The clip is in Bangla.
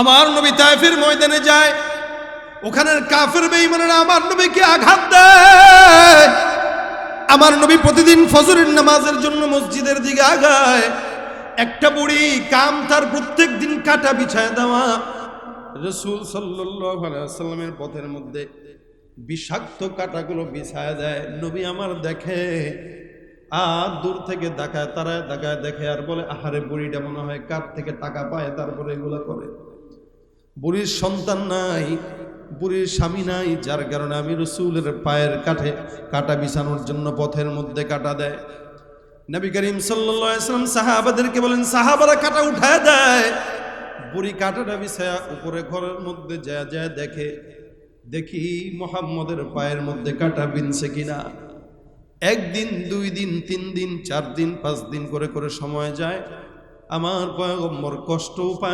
আমার নবী তায়েফের ময়দানে যায়, ওখানের কাফের বেঈমানেরা আমার নবীকে আঘাত দেয়। আমার নবী প্রতিদিন ফজরের নামাজের জন্য মসজিদের দিকে আগায়। একটা বুড়ি কাম তার প্রত্যেক দিন কাটা বিছায় দেওয়া। রাসূল সাল্লাল্লাহু আলাইহি ওয়াসাল্লামের পথের মধ্যে বিষাক্ত কাটাগুলো বিছায় দেয়। নবী আমার দেখে, আর দূর থেকে তাকায় দেখে আর বলে, আহারে বুড়িটা মনে হয় কার থেকে টাকা পায় তারপরে এগুলো করে। বুড়ির সন্তান নাই, বুড়ির স্বামী নাই, যার কারণে আমি রাসূলের পায়ের কাঠে কাটা বিছানোর জন্য পথের মধ্যে কাটা দেয়। নবী করিম সাল্লাল্লাহু আলাইহি ওয়াসাল্লাম সাহাবাদেরকে বলেন, সাহাবারা কাটা উঠায় দেয়। বুড়ি কাটাটা বিছায়া উপরে ঘরের মধ্যে যায় দেখি মুহাম্মদের পায়ের মধ্যে কাটা বিনছে কিনা। একদিন, 2 দিন, 3 দিন, 4 দিন, 5 দিন করে সময় যায়। আমার পয়গম্বর কষ্টও পায়